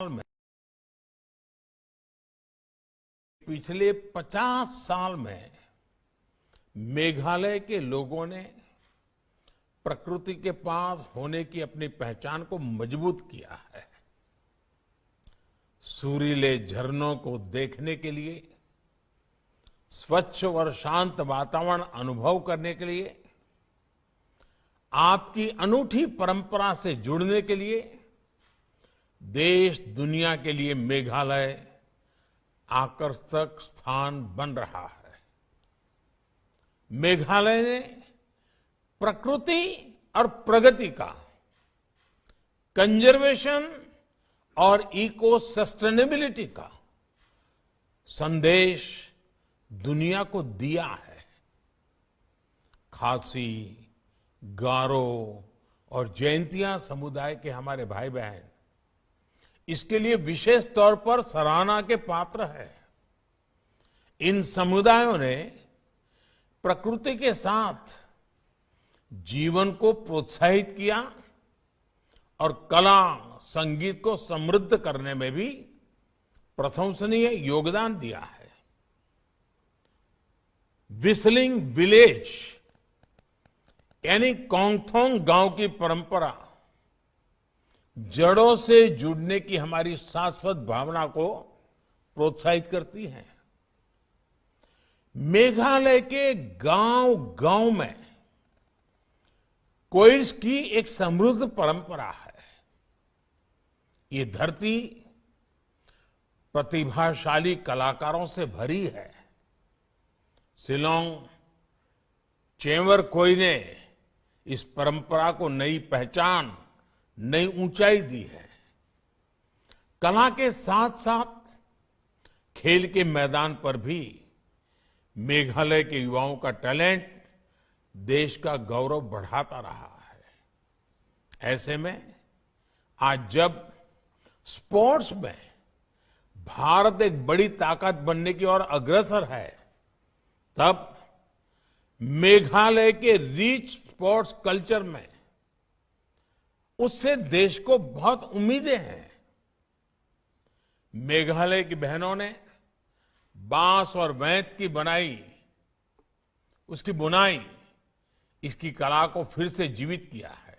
में पिछले 50 साल में मेघालय के लोगों ने प्रकृति के पास होने की अपनी पहचान को मजबूत किया है। सुरीले झरनों को देखने के लिए, स्वच्छ और शांत वातावरण अनुभव करने के लिए, आपकी अनूठी परंपरा से जुड़ने के लिए देश दुनिया के लिए मेघालय आकर्षक स्थान बन रहा है। मेघालय ने प्रकृति और प्रगति का, कंजर्वेशन और इको सस्टेनेबिलिटी का संदेश दुनिया को दिया है। खासी, गारो और जैंतिया समुदाय के हमारे भाई बहन इसके लिए विशेष तौर पर सराहना के पात्र है। इन समुदायों ने प्रकृति के साथ जीवन को प्रोत्साहित किया और कला, संगीत को समृद्ध करने में भी प्रशंसनीय योगदान दिया है। व्हिस्लिंग विलेज यानी कोंगथोंग गांव की परंपरा जड़ों से जुड़ने की हमारी शाश्वत भावना को प्रोत्साहित करती है। मेघालय के गांव-गांव में कोइर्स की एक समृद्ध परंपरा है। ये धरती प्रतिभाशाली कलाकारों से भरी है। शिलांग चेंवर कोई ने इस परंपरा को नई पहचान, नई ऊंचाई दी है। कला के साथ साथ खेल के मैदान पर भी मेघालय के युवाओं का टैलेंट देश का गौरव बढ़ाता रहा है। ऐसे में आज जब स्पोर्ट्स में भारत एक बड़ी ताकत बनने की ओर अग्रसर है, तब मेघालय के रिच स्पोर्ट्स कल्चर में उससे देश को बहुत उम्मीदें हैं। मेघालय की बहनों ने बांस और वैंत की बुनाई इसकी कला को फिर से जीवित किया है।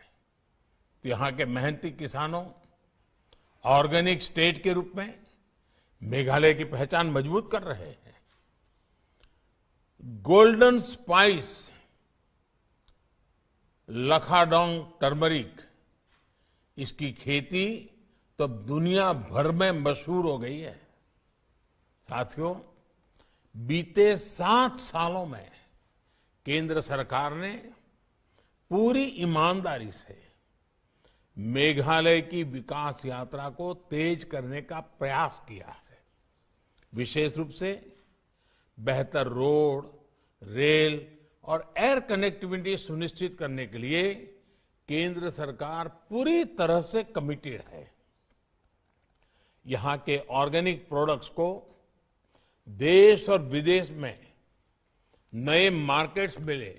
तो यहां के मेहनती किसानों ऑर्गेनिक स्टेट के रूप में मेघालय की पहचान मजबूत कर रहे हैं। गोल्डन स्पाइस लखाडोंग टर्मरिक, इसकी खेती तो दुनिया भर में मशहूर हो गई है। साथियों, बीते 7 सालों में केंद्र सरकार ने पूरी ईमानदारी से मेघालय की विकास यात्रा को तेज करने का प्रयास किया है। विशेष रूप से बेहतर रोड, रेल और एयर कनेक्टिविटी सुनिश्चित करने के लिए केंद्र सरकार पूरी तरह से कमिटेड है। यहां के ऑर्गेनिक प्रोडक्ट्स को देश और विदेश में नए मार्केट्स मिले,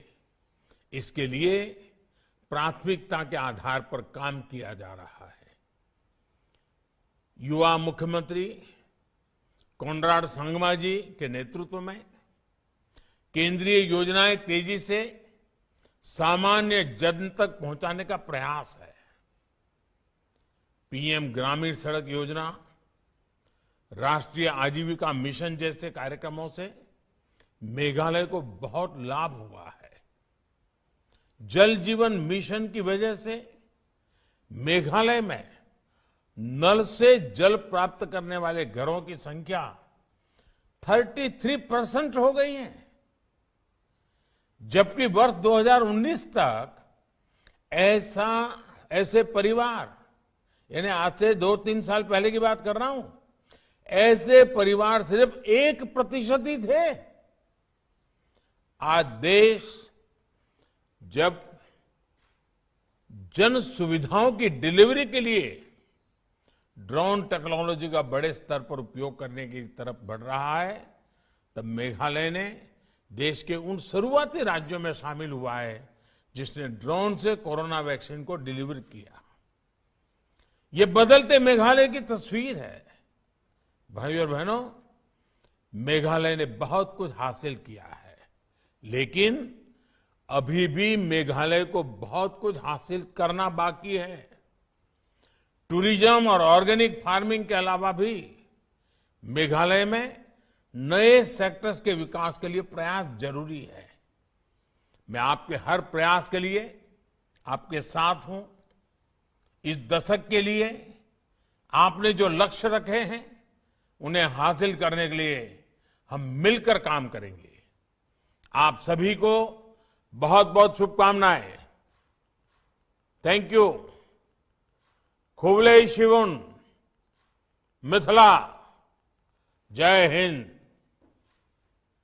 इसके लिए प्राथमिकता के आधार पर काम किया जा रहा है। युवा मुख्यमंत्री कोनराड संगमा जी के नेतृत्व में केंद्रीय योजनाएं तेजी से सामान्य जन तक पहुंचाने का प्रयास है। पीएम ग्रामीण सड़क योजना, राष्ट्रीय आजीविका मिशन जैसे कार्यक्रमों से मेघालय को बहुत लाभ हुआ है। जल जीवन मिशन की वजह से मेघालय में नल से जल प्राप्त करने वाले घरों की संख्या 33% हो गई है, जबकि वर्ष 2019 तक ऐसे परिवार, यानी आज से 2-3 साल पहले की बात कर रहा हूं, ऐसे परिवार सिर्फ 1% ही थे। आज देश जब जन सुविधाओं की डिलीवरी के लिए ड्रोन टेक्नोलॉजी का बड़े स्तर पर उपयोग करने की तरफ बढ़ रहा है, तब मेघालय ने देश के उन शुरुआती राज्यों में शामिल हुआ है जिसने ड्रोन से कोरोना वैक्सीन को डिलीवर किया। ये बदलते मेघालय की तस्वीर है। भाइयों और बहनों, मेघालय ने बहुत कुछ हासिल किया है, लेकिन अभी भी मेघालय को बहुत कुछ हासिल करना बाकी है। टूरिज्म और ऑर्गेनिक फार्मिंग के अलावा भी मेघालय में नए सेक्टर्स के विकास के लिए प्रयास जरूरी है। मैं आपके हर प्रयास के लिए आपके साथ हूं। इस दशक के लिए आपने जो लक्ष्य रखे हैं उन्हें हासिल करने के लिए हम मिलकर काम करेंगे। आप सभी को बहुत बहुत शुभकामनाएं। Thank you. खुबले शिवुन, मिथिला। जय हिंद।